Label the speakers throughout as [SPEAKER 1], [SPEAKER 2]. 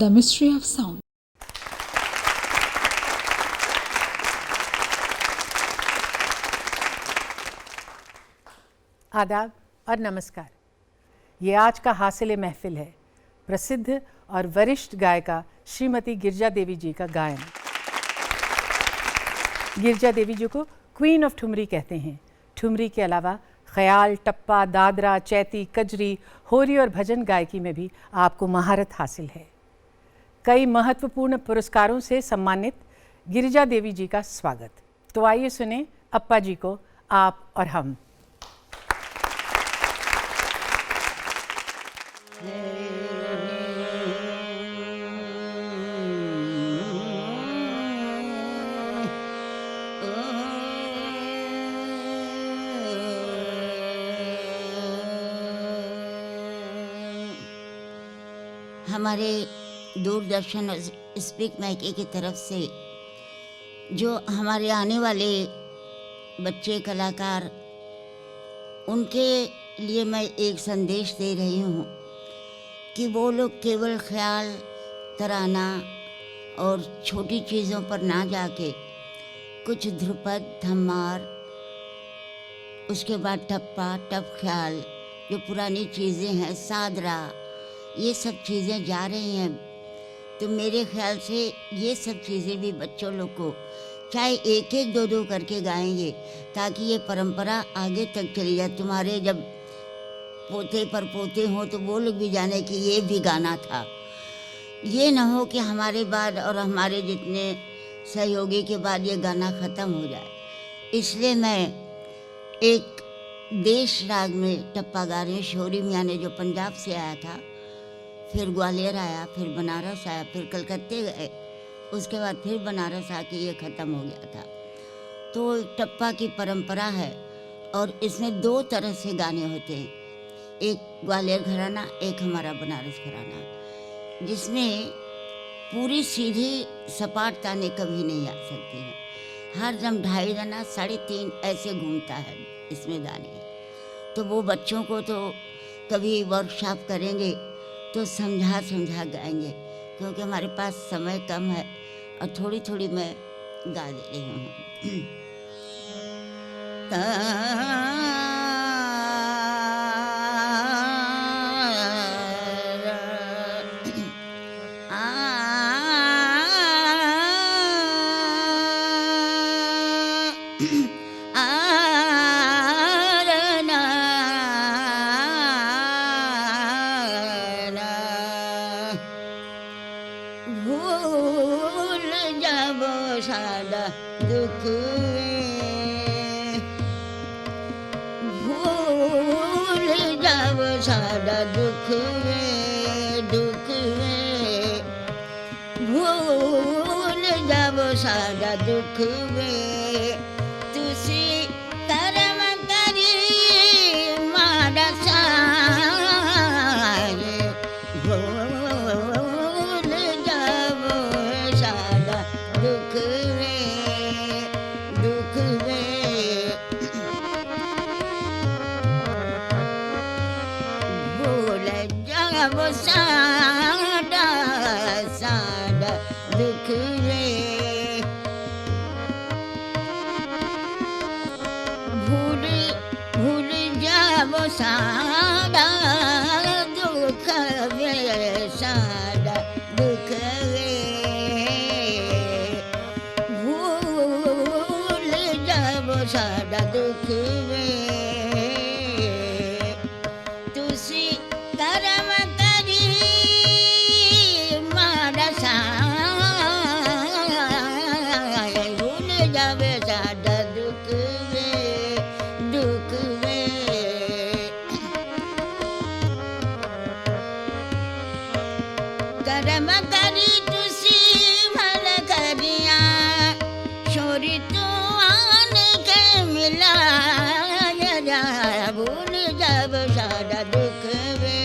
[SPEAKER 1] The mystery of sound.
[SPEAKER 2] आदाब और नमस्कार। ये आज का हासिल महफिल है प्रसिद्ध और वरिष्ठ गायिका श्रीमती गिरिजा देवी जी का गायन। गिरिजा देवी जी को क्वीन ऑफ ठुमरी कहते हैं। ठुमरी के अलावा ख्याल, टप्पा, दादरा, चैती, कजरी, होरी और भजन गायकी में भी आपको महारत हासिल है। कई महत्वपूर्ण पुरस्कारों से सम्मानित गिरिजा देवी जी का स्वागत। तो आइए सुने अप्पा जी को आप और हम।
[SPEAKER 3] हमारे दूरदर्शन और स्पीक माइके की तरफ से जो हमारे आने वाले बच्चे कलाकार, उनके लिए मैं एक संदेश दे रही हूँ कि वो लोग केवल ख्याल, तराना और छोटी चीज़ों पर ना जाके कुछ ध्रुपद, धमार, उसके बाद टप्पा, टप ख्याल, जो पुरानी चीज़ें हैं, सादरा, ये सब चीज़ें जा रही हैं। तो मेरे ख्याल से ये सब चीज़ें भी बच्चों लोग को चाहे एक एक दो दो करके गाएंगे ताकि ये परंपरा आगे तक चली जाए। तुम्हारे जब पोते पर पोते हों तो वो लोग भी जाने कि ये भी गाना था। ये ना हो कि हमारे बाद और हमारे जितने सहयोगी के बाद ये गाना ख़त्म हो जाए। इसलिए मैं एक देश राग में टप्पा गा रही हूँ। शौरी मियाँ ने जो पंजाब से आया था, फिर ग्वालियर आया, फिर बनारस आया, फिर कलकत्ते गए, उसके बाद फिर बनारस आके ये ख़त्म हो गया था। तो टप्पा की परंपरा है और इसमें दो तरह से गाने होते हैं, एक ग्वालियर घराना, एक हमारा बनारस घराना, जिसमें पूरी सीधी सपाट ताने कभी नहीं आ सकती हैं। हर दम 2.5 दाना 3.5 ऐसे घूमता है इसमें गाने। तो वो बच्चों को तो कभी वर्कशॉप करेंगे तो समझा गाएंगे, क्योंकि हमारे पास समय कम है और थोड़ी थोड़ी मैं गा दे रही हूँ। भूल जाबो सादा दुख भूल जाबो सादा दुख दुख भूल जाबो सादा दुख तुसी कर्म करी माड़ा सारे भूल जाबो सादा दुख दुख भूल जाबो सादा सादा दुख भूल भूल जाबो सादा दुख सादा दुख भूल जाबो सादा दुख तुसी कर्म करी माड़ा सा मकरी तुसी भल करिया छोरी तू आने के मिला भूल जब सारा दुख वे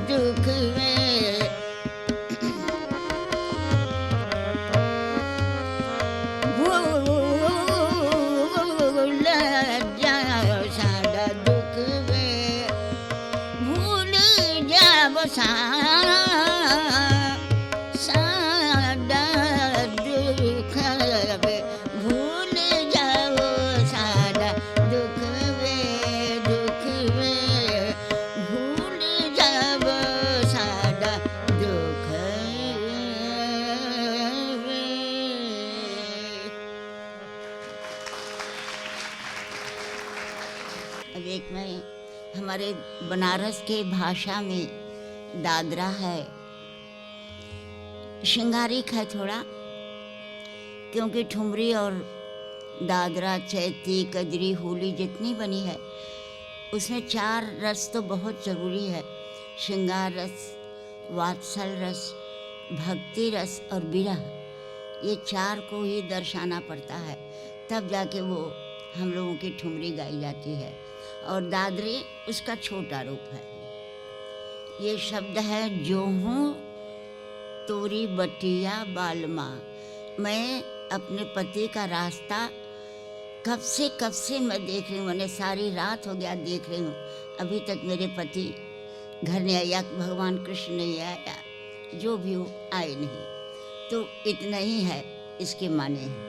[SPEAKER 3] भूल जाओ सारा दुख वे भूल जाओ सारा दुख वे भूल जाओ सारा दुख वे भूल जाओ सारा दुख वे। अब एक में हमारे बनारस के भाषा में दादरा है, श्रृंगारिक है थोड़ा, क्योंकि ठुमरी और दादरा, चैती, कजरी, होली जितनी बनी है उसमें 4 रस तो बहुत ज़रूरी है, श्रृंगार रस, वात्सल रस, भक्ति रस और विरह। ये 4 को ही दर्शाना पड़ता है, तब जाके वो हम लोगों की ठुमरी गाई जाती है। और दादरी उसका छोटा रूप है। ये शब्द है जो हूँ तोरी बटिया बालमा। मैं अपने पति का रास्ता कब से मैं देख रही हूँ, मैंने सारी रात हो गया देख रही हूँ, अभी तक मेरे पति घर नहीं आया, भगवान कृष्ण नहीं आया, जो भी हो आए नहीं। तो इतना ही है इसके माने हैं।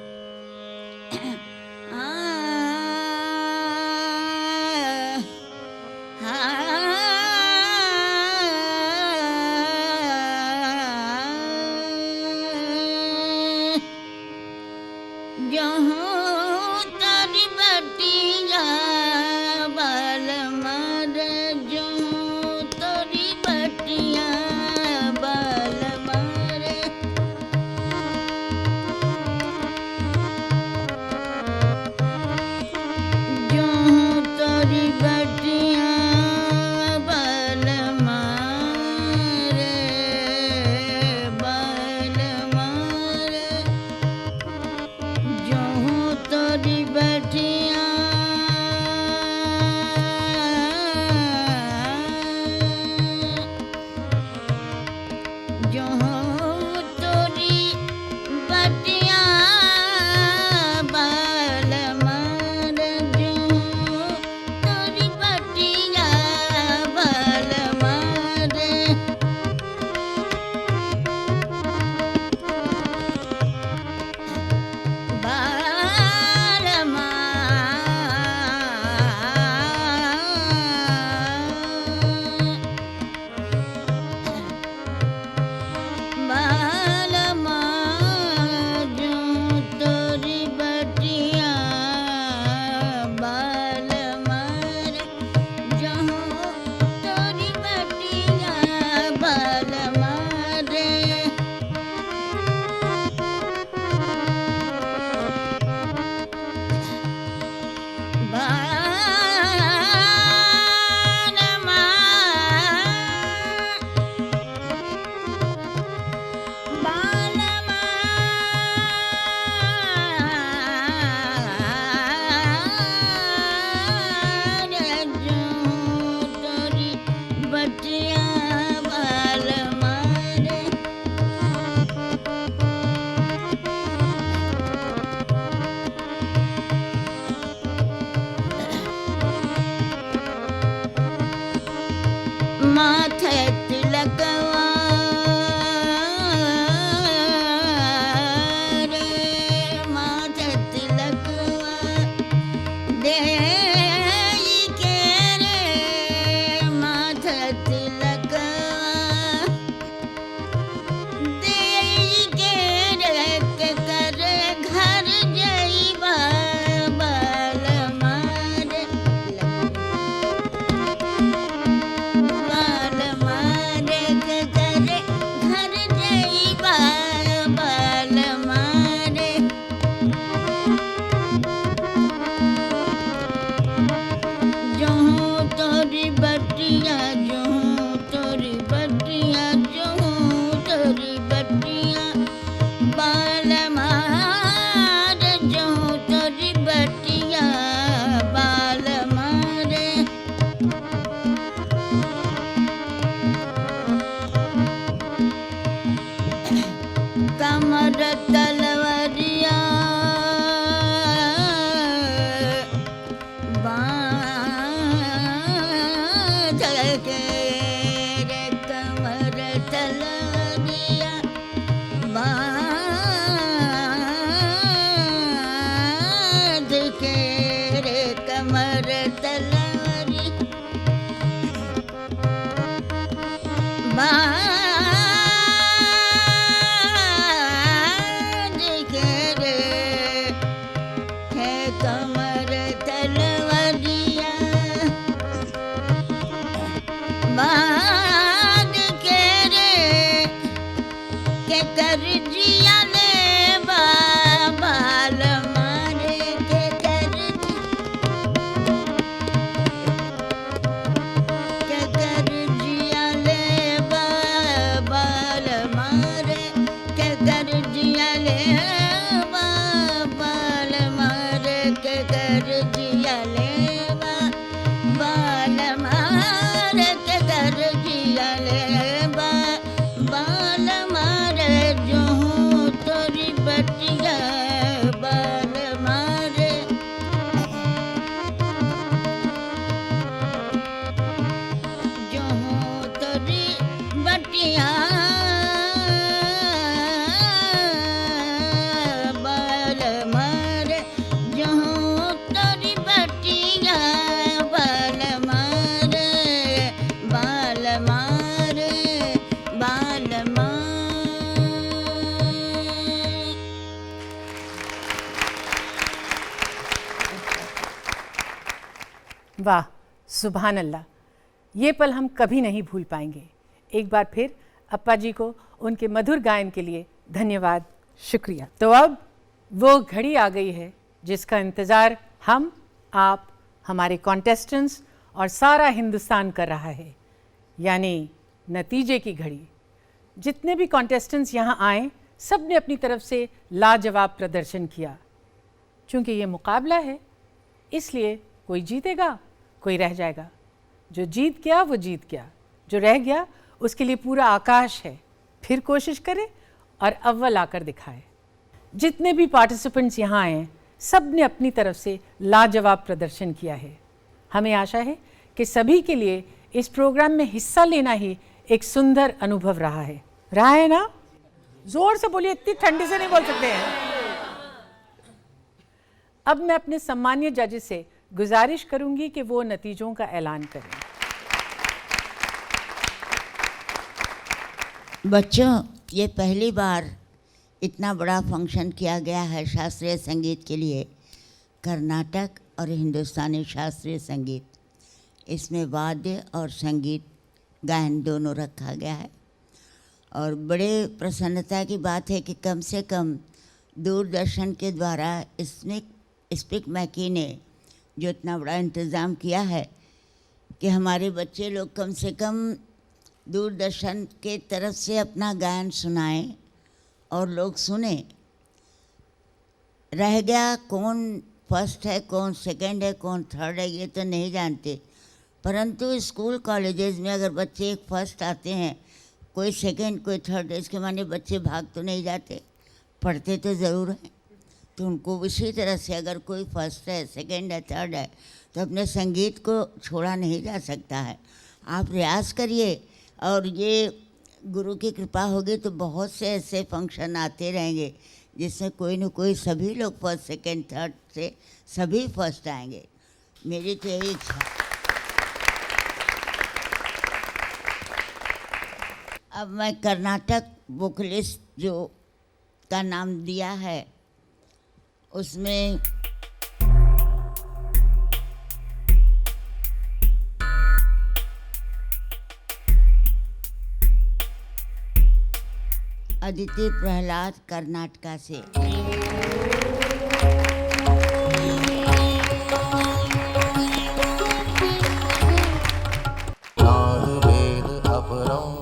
[SPEAKER 3] तोरी बटिया बाल मारे जो तोरी बटिया बाल मारे कमर तलवरिया बांध के रे कमर तलवरिया बांध के रे कमर तलवरी बांध के रे है कमर तलवरिया बांध के रे के कर जिया ले बाल मारे के कर जिया ले बाल मारे के कर जिया ले बाल मारे के कर जिया ले बाल मारे के कर जिया ले बाल मारे जो तोरी बटिया बाल मारे जो तोरी बटिया बाल मारे जो तोरी बटिया बाल मारे बाल मारे बाल
[SPEAKER 2] वाह, सुभान अल्लाह। ये पल हम कभी नहीं भूल पाएंगे। एक बार फिर अप्पा जी को उनके मधुर गायन के लिए धन्यवाद, शुक्रिया। तो अब वो घड़ी आ गई है जिसका इंतज़ार हम, आप, हमारे कॉन्टेस्टेंट्स और सारा हिंदुस्तान कर रहा है, यानी नतीजे की घड़ी। जितने भी कॉन्टेस्टेंट्स यहाँ आए, सब ने अपनी तरफ से लाजवाब प्रदर्शन किया। चूँकि ये मुकाबला है, इसलिए कोई जीतेगा, कोई रह जाएगा। जो जीत गया वो जीत गया, जो रह गया उसके लिए पूरा आकाश है। फिर कोशिश करे और अव्वल आकर दिखाए। जितने भी पार्टिसिपेंट्स यहाँ आए, सब ने अपनी तरफ से लाजवाब प्रदर्शन किया है। हमें आशा है कि सभी के लिए इस प्रोग्राम में हिस्सा लेना ही एक सुंदर अनुभव रहा है ना? जोर से बोलिए, इतनी ठंडी से नहीं बोल सकते हैं। अब मैं अपने सम्मानीय जजेस से गुजारिश करूंगी कि वो नतीजों का ऐलान करें।
[SPEAKER 3] बच्चों, ये पहली बार इतना बड़ा फंक्शन किया गया है शास्त्रीय संगीत के लिए। कर्नाटक और हिंदुस्तानी शास्त्रीय संगीत, इसमें वाद्य और संगीत गायन दोनों रखा गया है। और बड़े प्रसन्नता की बात है कि कम से कम दूरदर्शन के द्वारा स्पीक मैकी ने जो इतना बड़ा इंतज़ाम किया है कि हमारे बच्चे लोग कम से कम दूरदर्शन के तरफ से अपना गायन सुनाएं और लोग सुने। रह गया कौन फर्स्ट है, कौन सेकंड है, कौन थर्ड है, ये तो नहीं जानते। परंतु स्कूल कॉलेजेस में अगर बच्चे एक फर्स्ट आते हैं, कोई सेकंड, कोई थर्ड, इसके माने बच्चे भाग तो नहीं जाते, पढ़ते तो ज़रूर हैं। तो उनको उसी तरह से अगर कोई फर्स्ट है, सेकंड है, थर्ड है, तो अपने संगीत को छोड़ा नहीं जा सकता है। आप रियाज़ करिए और ये गुरु की कृपा होगी तो बहुत से ऐसे फंक्शन आते रहेंगे जिसमें कोई न कोई सभी लोग फर्स्ट, सेकंड, थर्ड से सभी फर्स्ट आएंगे। मेरी तो यही इच्छा। अब मैं कर्नाटक वोकलिस्ट जो का नाम दिया है उसमें अदिति प्रहलाद कर्नाटका से।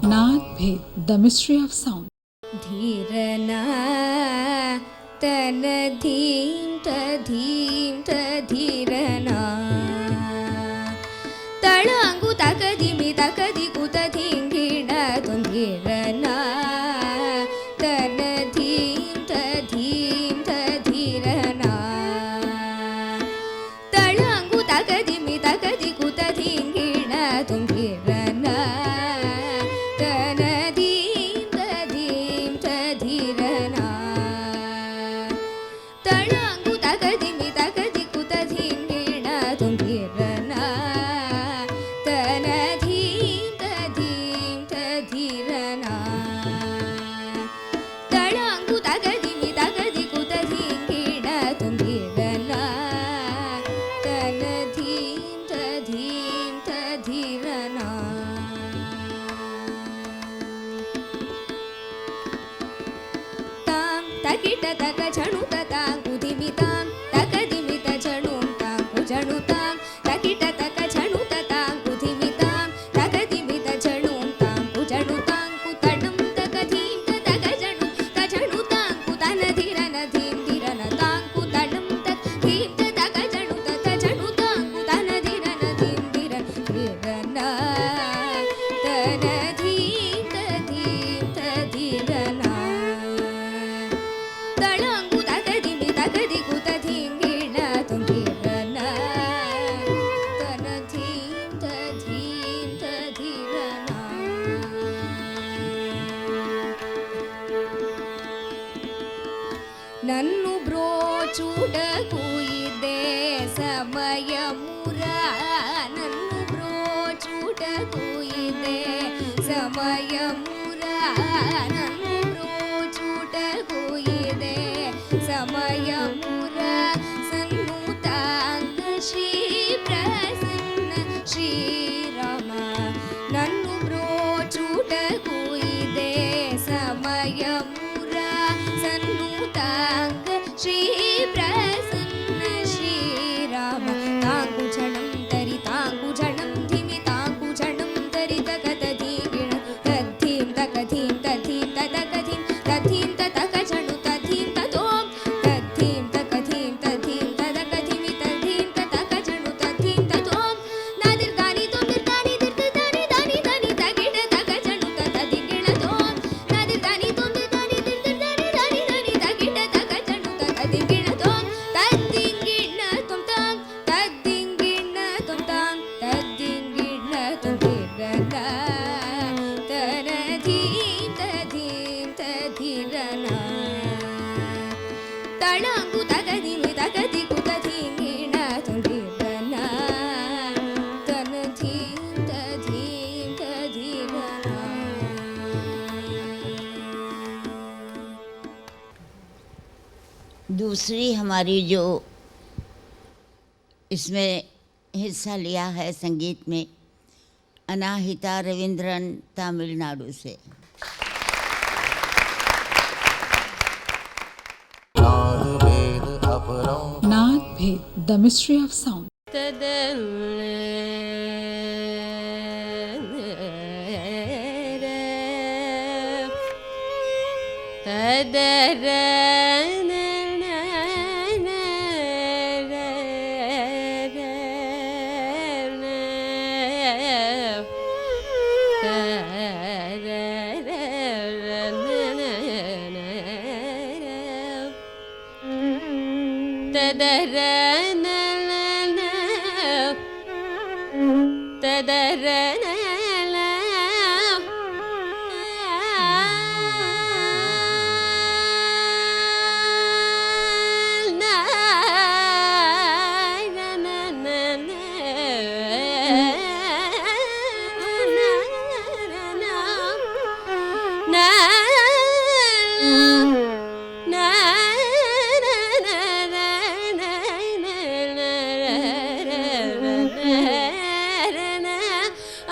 [SPEAKER 1] Naad Bhed, the mystery of sound.
[SPEAKER 4] धीरना तन धीम धीरना तळंगु तकदिमि तकदि कुत धिंगिण धीरना तन धीम धीरना तळंगु तकदिमि तकदि कुत धिंगिण धीरना तन धीम धीरना तळंगु तकदिमि तकदि कुत धिंगिण धीरना तन धीम धीरना तळंगु तकदिमि तकदि कुत धिंगिण धीरना तन धीम धीरना तां तकिट तक झणु तां कुदिमि तां तकदिमि त झणु तां कुझणु तां तकिट तक झणु तां कुदिमि तां तकदिमि त झणु तां कुझणु तां कुतडं तक धीम तक झणु त झणु तां कुतन धीरन तां कुतडं तक धीम तक झणु त झणु तां कुतन धीरन धीरना तन धीम धीरना तळंगु तकदिमि तकदि कुत धिंगिण धीरना तन धीम धीरना नन्नु ब्रोचुडकु इदे समयमुरा नन्नु ब्रोचुडकु इदे समयमुरा नन्नु ब्रोचुडकु इदे समयमुरा सन्नुतांग श्री प्रसन्न श्रीराम नन्नु ब्रोचुडकु इदे समयमुरा सन्नुतांग श्री प्रसन्न श्रीराम तांगु झणं तरि तांगु झणं धिमि तांगु झणं तरि तकत धीगिण तद्धीं तकधीं तद्धीं तदकधीं तद्धीं ततक झणु तद्धीं ततों तद्धीं तकधीं तद्धीं तदकधिमि तद्धीं ततक झणु तद्धीं ततों नादिर्दानि तोंदिर्दानि दिर्दिर्दानि दानि दानि तगिड तक झणु ततदिगिण तों नादिर्दानि तोंदिर्दानि दिर्दिर्दानि दानि दानि तगिड तक झणु ततदिगिण तों तद्दिगिण तों तां तद्दिगिण तों तां तद्दिगिण तों धीरना तन धीम धीरना तळंगु तकदिमि तकदि कुत धिंगिण धीरना तन धीम धीरना
[SPEAKER 3] दूसरी हमारी जो इसमें हिस्सा लिया है संगीत में, अनाहिता रविंद्रन तमिलनाडु से।
[SPEAKER 1] Naad Bhed, The Mystery of Sound.
[SPEAKER 4] आ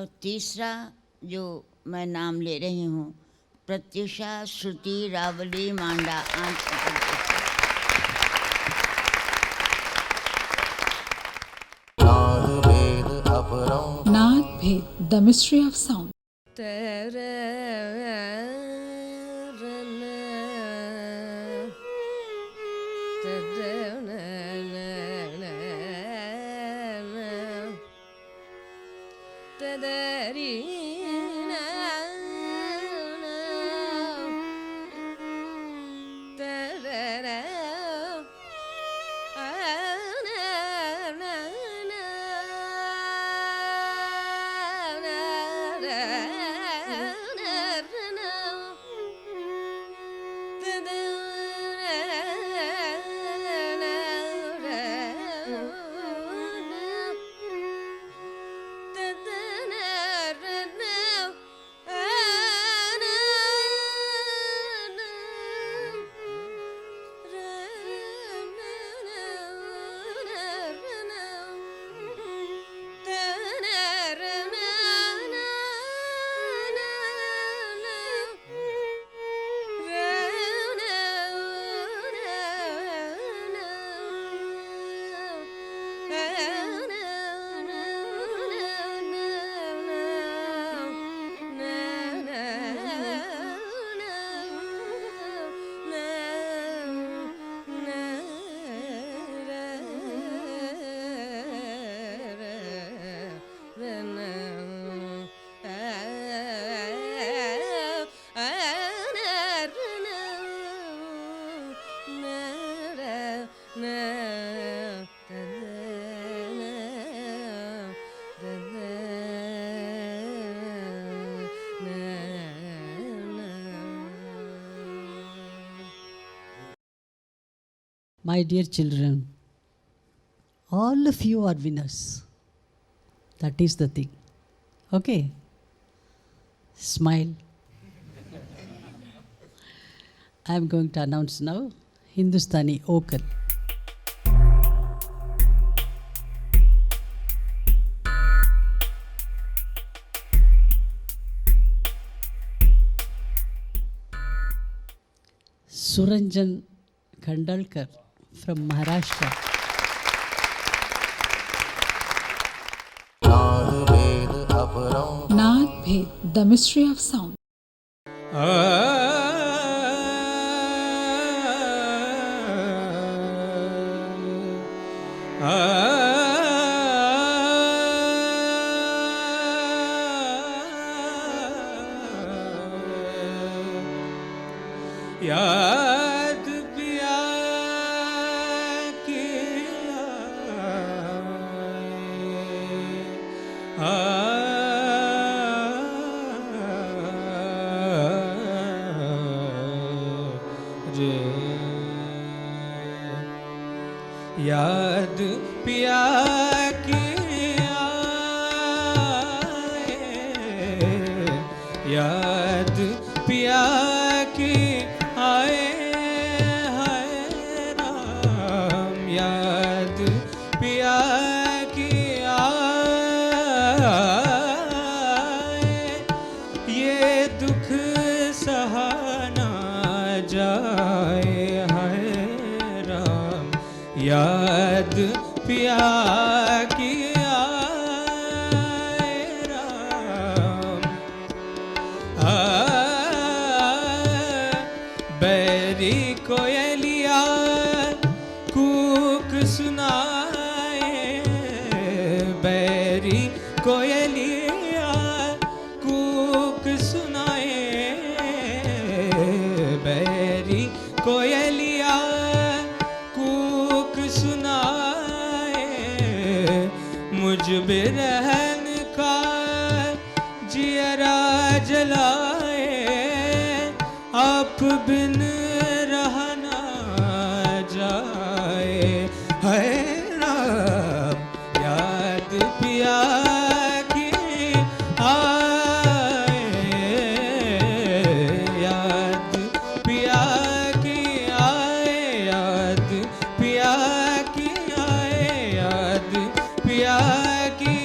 [SPEAKER 3] और तीसरा जो मैं नाम ले रही हूँ, प्रत्युषा श्रुति रावली मांडा, Andhra Pradesh.
[SPEAKER 1] Naad Bhed, The Mystery of Sound.
[SPEAKER 5] My dear children, all of you are winners. That is the thing. Okay? Smile. I am going to announce now Hindustani Okal. Suranjan Khandalkar from Maharashtra.
[SPEAKER 1] Naad Bhed, The Mystery of Sound.
[SPEAKER 6] याद पिया की रे याद पिया की याद पिया की आए हाय राम याद पिया की आए ये दुख सहाना जाए हाय राम याद पिया की आए राम बैरी कोयलिया कूक सुनाए बैरी कोयलिया कूक सुनाए बैरी कोयलिया कूक सुनाए मुझ बिरहन का जियरा जलाए आप बिन रहना जाए है राम याद पिया की आए याद पिया की आए याद पिया की आए याद पिया की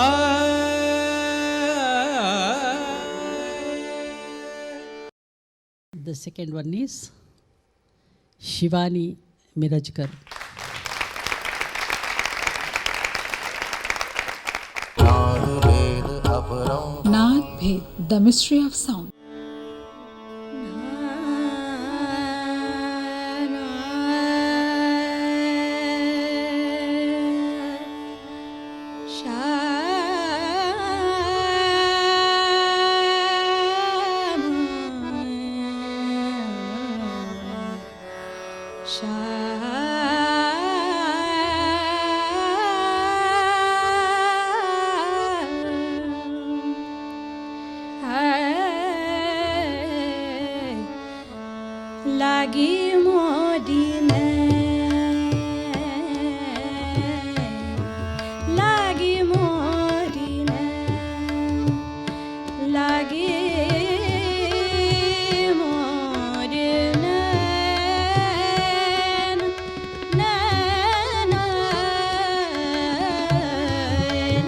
[SPEAKER 6] आए
[SPEAKER 5] The second one is Shivani Mirajkar.
[SPEAKER 1] Naad Bhed, The Mystery of Sound.
[SPEAKER 7] लागी मोदी लागी मोदी लागी मोदी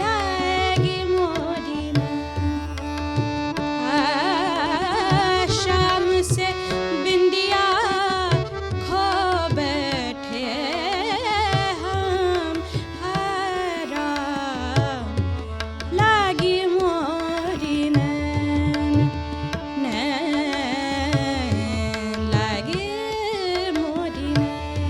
[SPEAKER 7] लागी मोदी शाम से बिंदिया खो बैठे हम हराम लागी मोरी नैन लागी मोरी नैन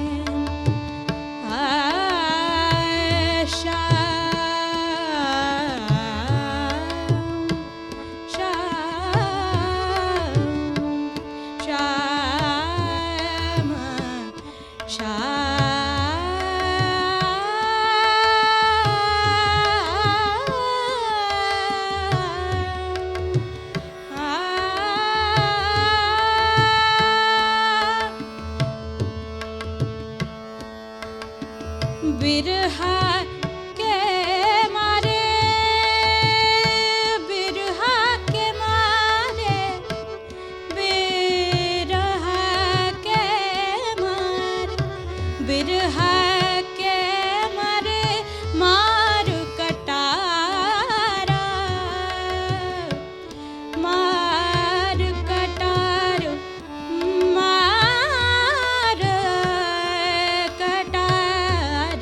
[SPEAKER 7] बिरहा के मारे बिरहा के मारे बिरहा के मारे बिरहा के मारे मार कटारा मार कटार मार कटार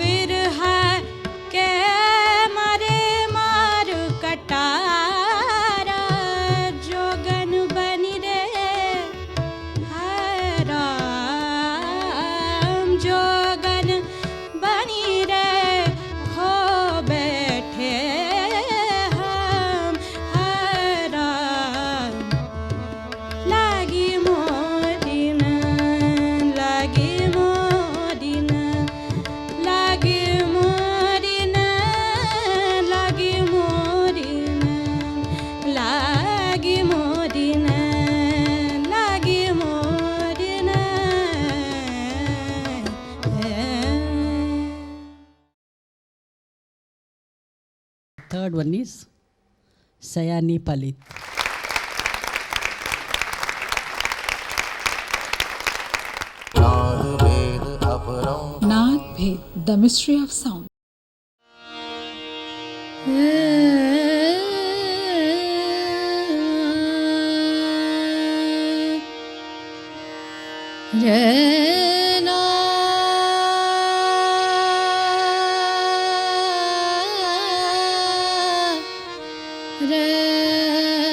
[SPEAKER 7] बिरहा के मारे मार कटारा जोगन बनी रे हराम जोगन बनी रे हो बैठे हम हराम लागी मोदी लागी मोदी लागी मोदी लागी मोदी लागी मोदी लागी Modi
[SPEAKER 5] Third one is Sayani Palit.
[SPEAKER 1] Naad Bhed, The Mystery of Sound.
[SPEAKER 7] रहना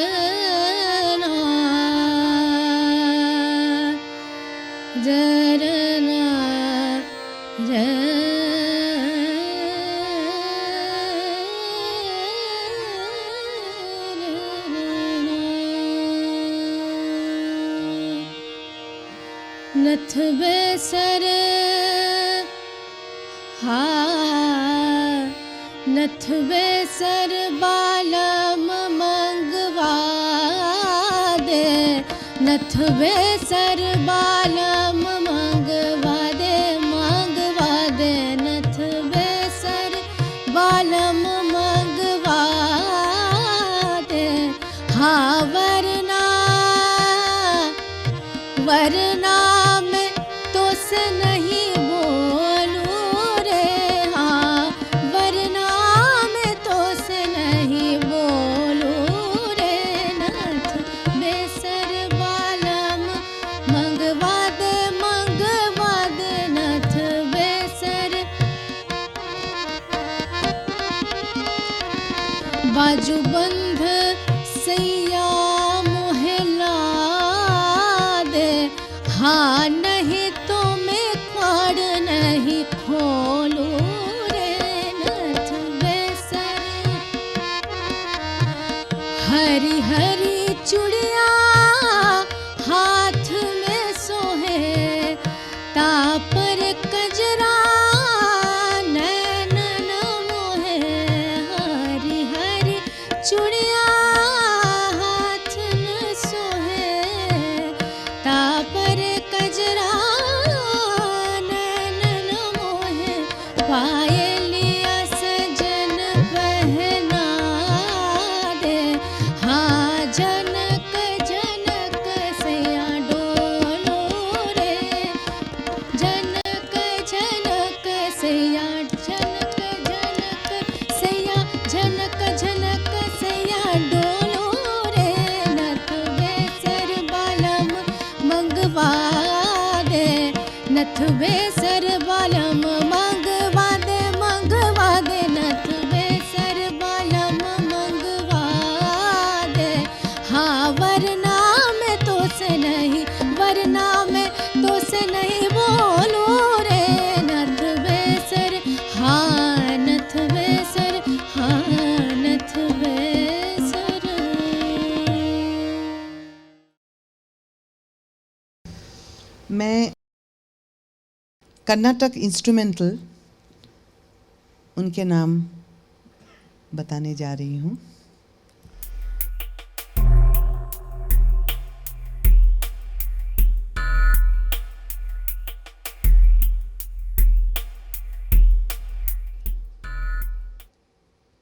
[SPEAKER 7] रहना रहना नथ बेसर नथ बेसर बालम मंगवा दे नथ बेसर बालम मंगवा दे नथ बेसर बालम मंगवा दे हाँ वरना वरना मैं तो से नहीं बोलूं रे हाँ वरना मैं तो से नहीं बोलूं रे नथ बाजूबंध सैया मोहला दे, हाँ नहीं तो मैं खाड़ नहीं खोलू रे नथ बेसर। हरी हरी चूड़िया हाथ में सोहे, तापर कजरा नैनन मोहे। हरी हरी चूड़िया हाथ में सोहे, तापर कजरा नैनन मोहे। पायलिया सजन पहना दे, हाँ जनक जनक सैया डोलो रे। जनक जनक सैया जनक जनक सैया जनक जनक सैया डोलो रे। नथ बेसर बालम मंगवा दे, नथ बेसर बालम मंगवा दे, मंगवा दे। नथ बेसर बालम मंगवा दे, हाँ वरना मैं तो से नहीं, वरना मैं तो से नहीं बोलू रे। नथ बेसर हाँ नथ बेसर, हाँ नथ बेसर।
[SPEAKER 8] मैं कर्नाटक इंस्ट्रूमेंटल उनके नाम बताने जा रही हूँ।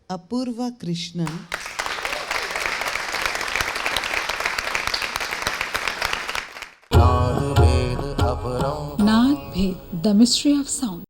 [SPEAKER 8] Apoorva Krishnan,
[SPEAKER 1] Naad Bhed, The Mystery of Sound.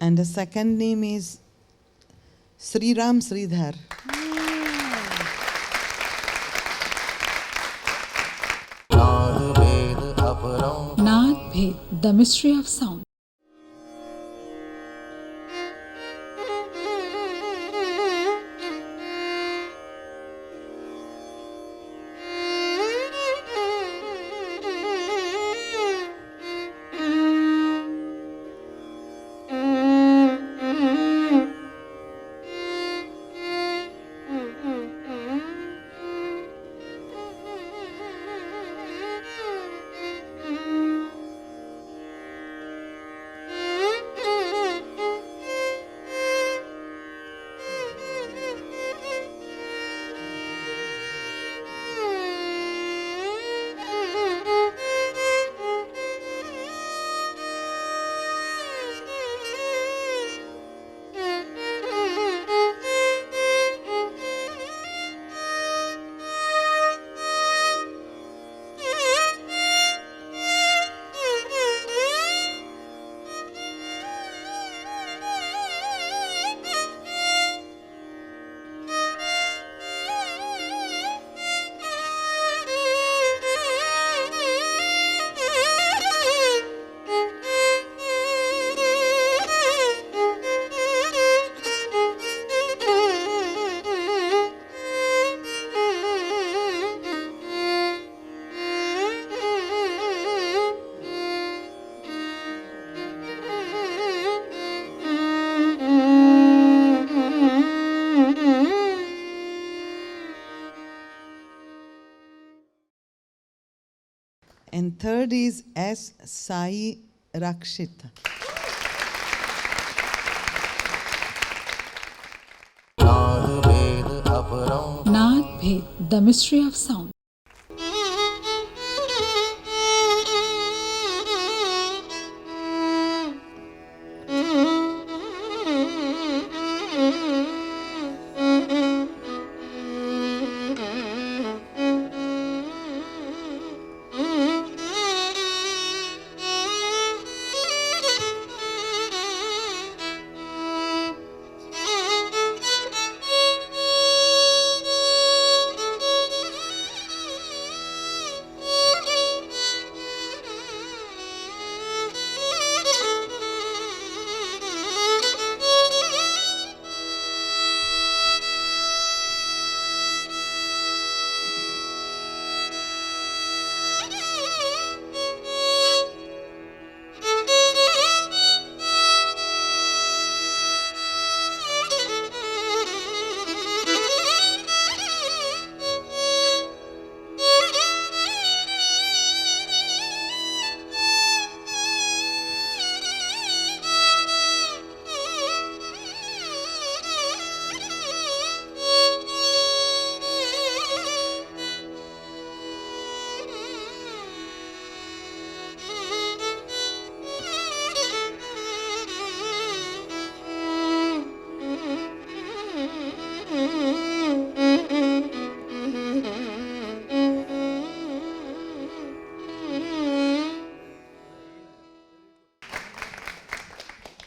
[SPEAKER 8] and the second name is Sriram Sridhar.
[SPEAKER 1] Naad Bhed, The Mystery of Sound.
[SPEAKER 8] And third is S. Sai Rakshit.
[SPEAKER 1] Naad Bhed, The Mystery of Sound.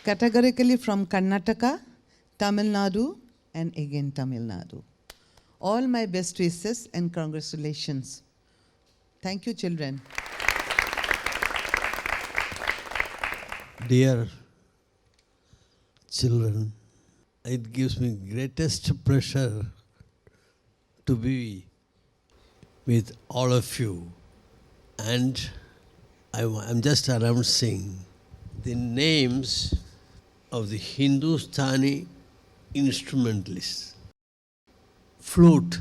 [SPEAKER 8] Categorically from Karnataka, Tamil Nadu, and again Tamil Nadu. All my best wishes and congratulations. Thank you, children.
[SPEAKER 9] Dear children, it gives me greatest pleasure to be with all of you, and I'm just announcing the names of the Hindustani instrumentalists. Flute,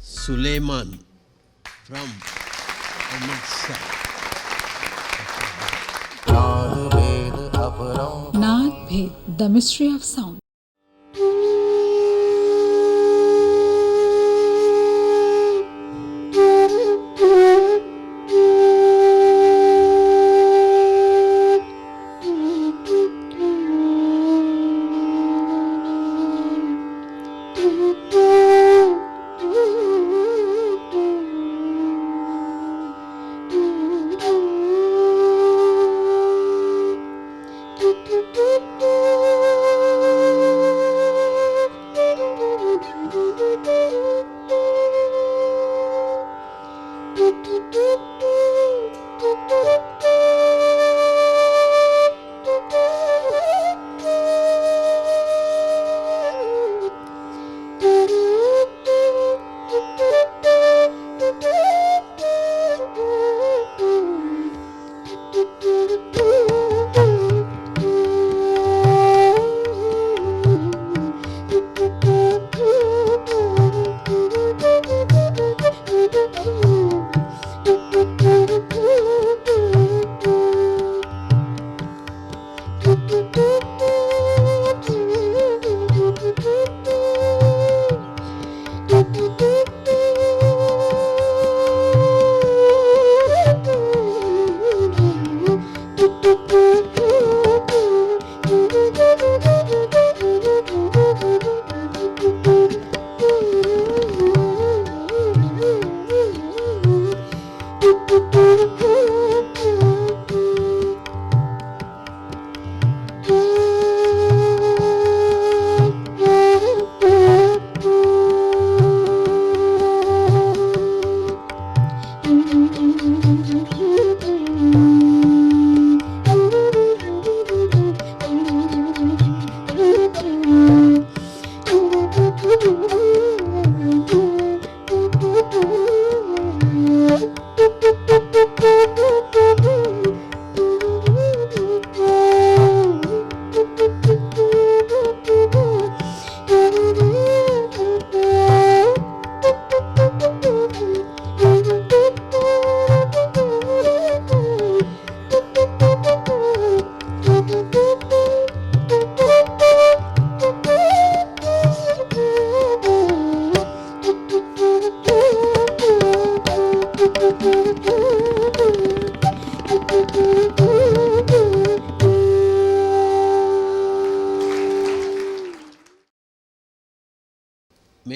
[SPEAKER 9] Suleiman from Amritsar.
[SPEAKER 1] Naad Bhed, The Mystery of Sound.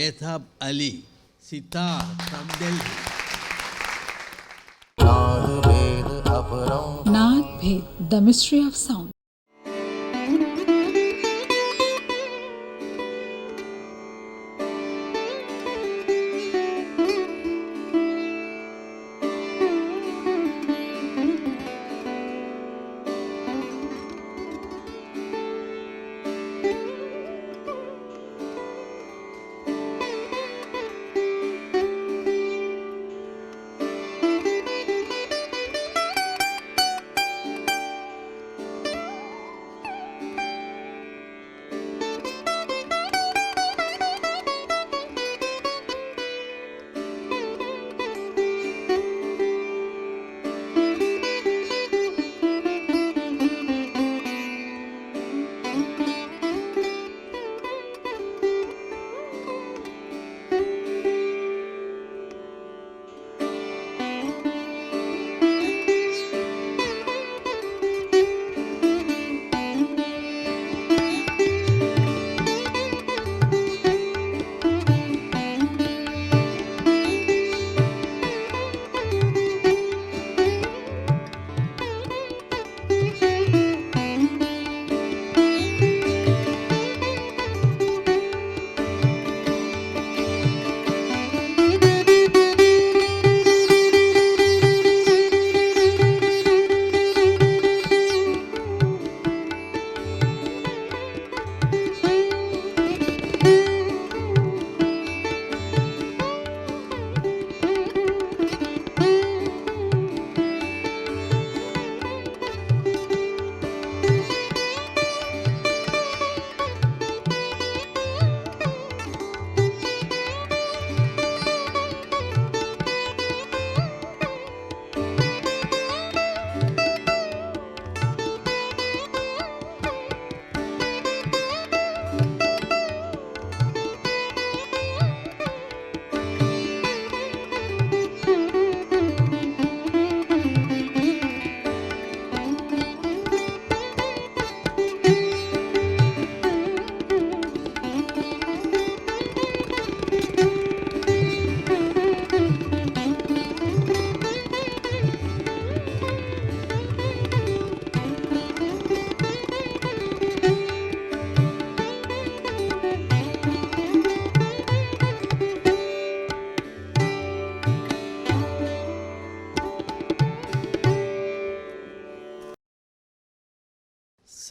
[SPEAKER 9] Mehtab Ali, sitar from Delhi.
[SPEAKER 1] Naad Bhed, The Mystery of Sound.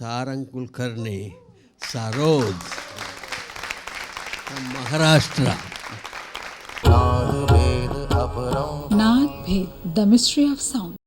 [SPEAKER 9] Sarang Kulkarni, Saroj from Maharashtra.
[SPEAKER 1] Naad Bhed, The Mystery of Sound.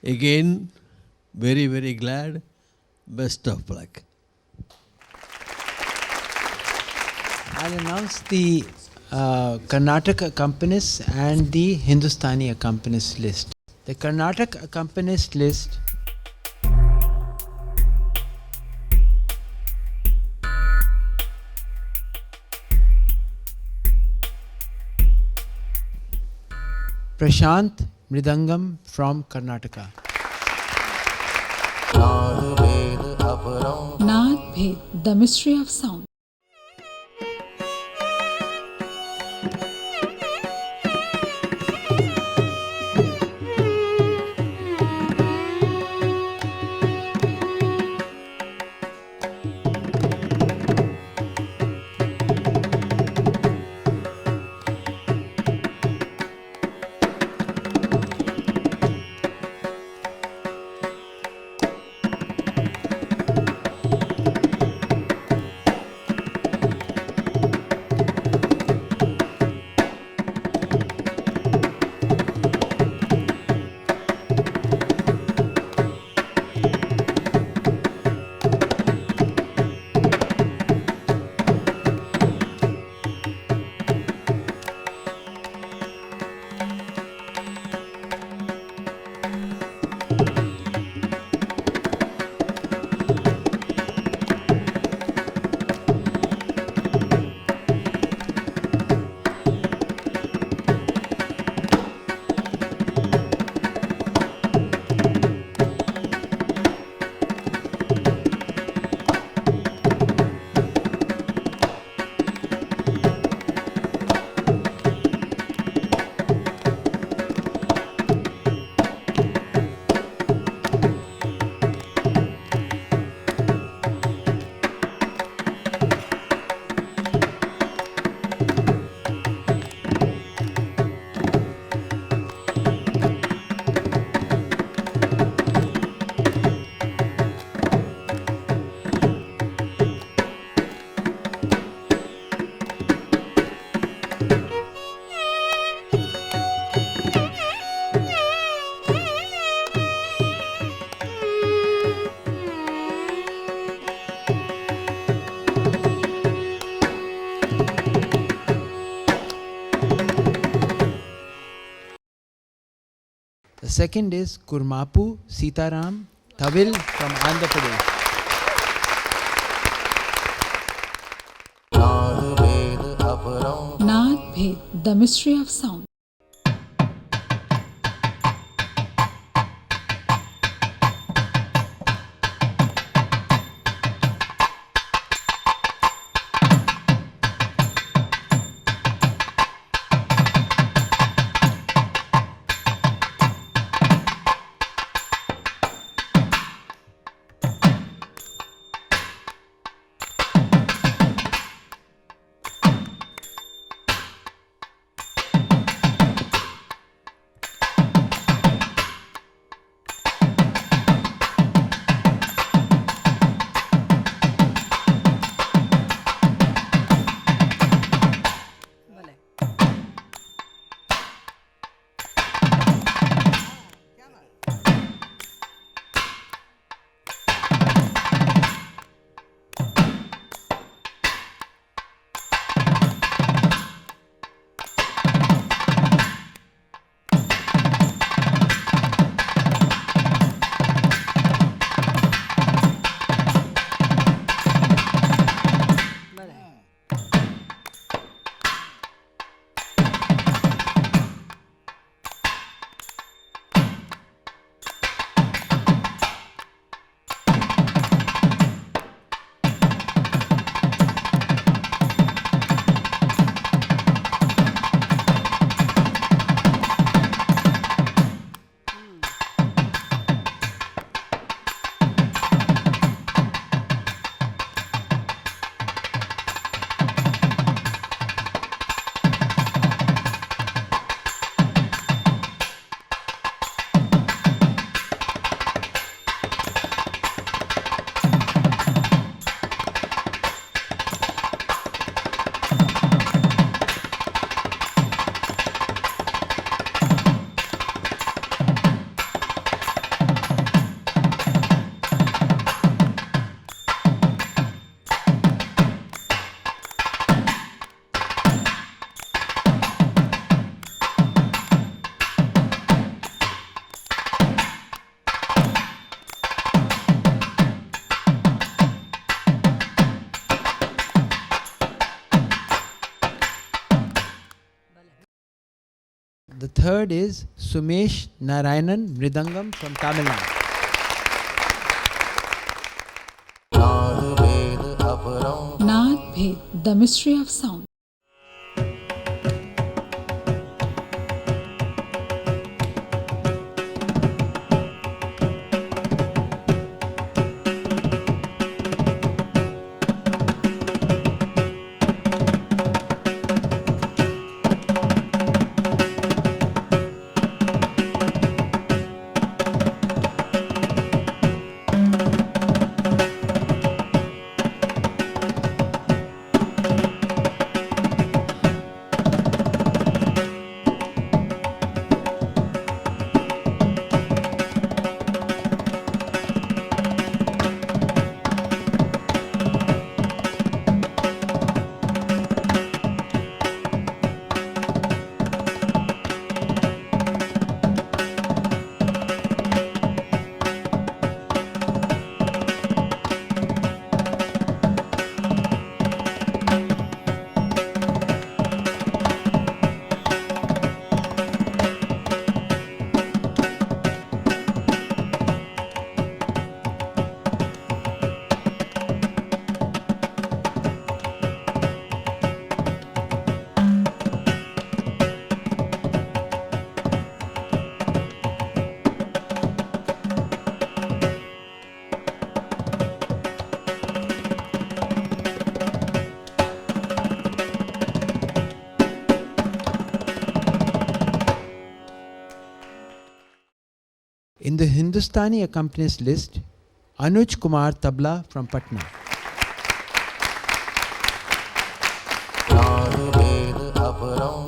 [SPEAKER 9] Again, very, very glad. Best of luck.
[SPEAKER 6] I'll announce the Karnataka accompanists and the Hindustani accompanists list. The Karnataka accompanists list Prashant Mridangam from Karnataka.
[SPEAKER 1] Naad Bhed, the mystery of sound.
[SPEAKER 6] The second is Kurmapu Sitaram Thavil from Andhra Pradesh.
[SPEAKER 1] Naad Bhed, the mystery of sound.
[SPEAKER 6] And third is Sumesh Narayanan Mridangam from Tamil Nadu.
[SPEAKER 1] Naad Bhed, the mystery of sound.
[SPEAKER 6] In the Hindustani accompanist list, Anuj Kumar Tabla from Patna.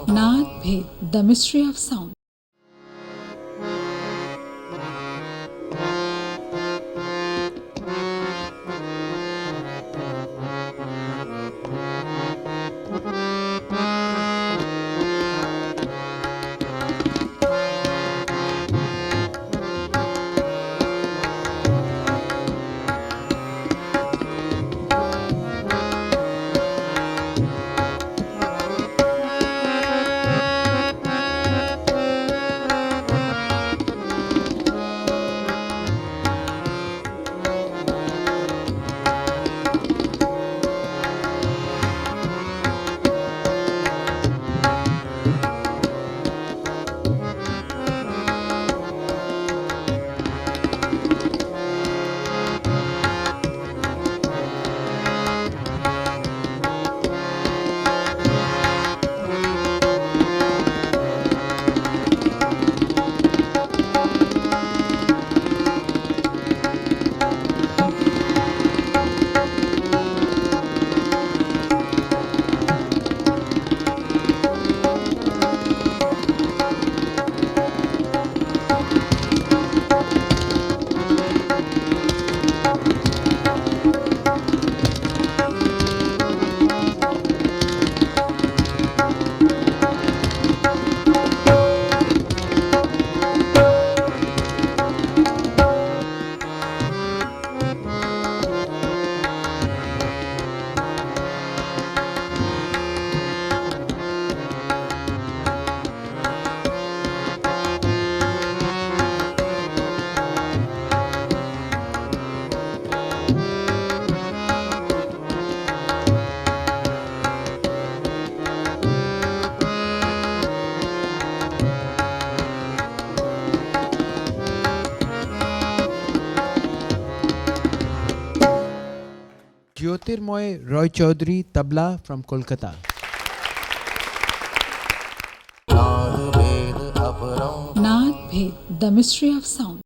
[SPEAKER 1] Naad Bhed, the mystery of sound.
[SPEAKER 6] Jyotirmoy Roy Chaudhary Tabla from Kolkata.
[SPEAKER 1] Naad Bhed, the mystery of sound.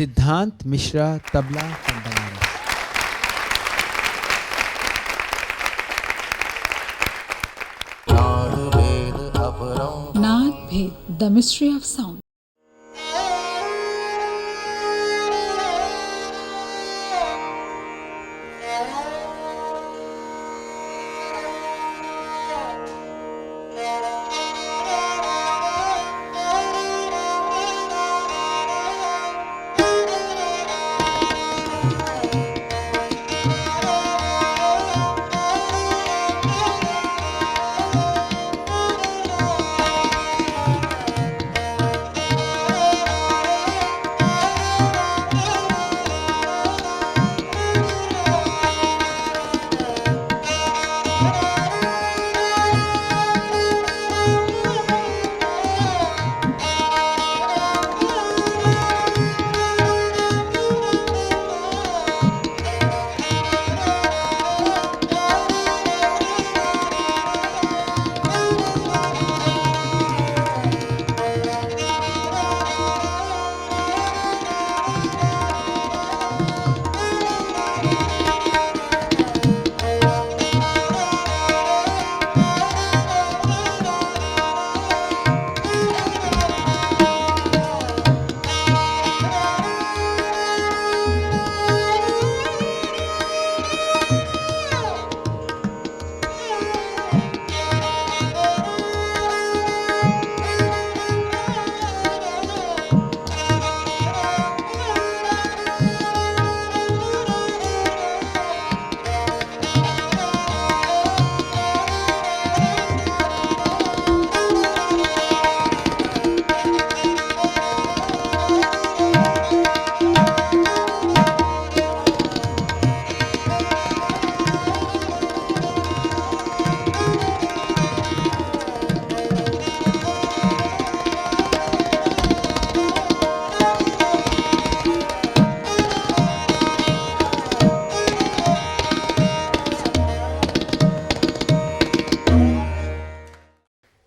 [SPEAKER 6] Siddhant Mishra, tabla from Banaras.
[SPEAKER 1] Naad Bhed, The Mystery of Sound.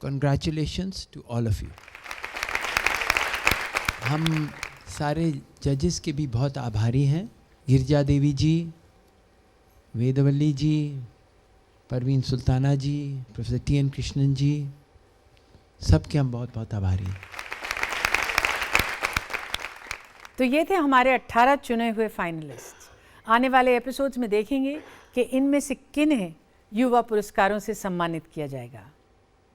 [SPEAKER 6] Congratulations to all of you. हम सारे जजेस के भी बहुत आभारी हैं. गिरजा देवी जी, वेदवल्ली जी, परवीन सुल्ताना जी, professor TN. Krishnan जी, सबके हम बहुत बहुत आभारी हैं.
[SPEAKER 2] तो ये थे हमारे 18 चुने हुए फाइनलिस्ट. आने वाले एपिसोड्स में देखेंगे कि इनमें से किन्हें युवा पुरस्कारों से सम्मानित किया जाएगा.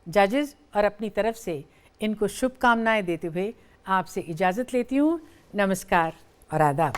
[SPEAKER 2] जजेस और अपनी तरफ से इनको शुभकामनाएं देते हुए आपसे इजाज़त लेती हूँ. नमस्कार और आदाब.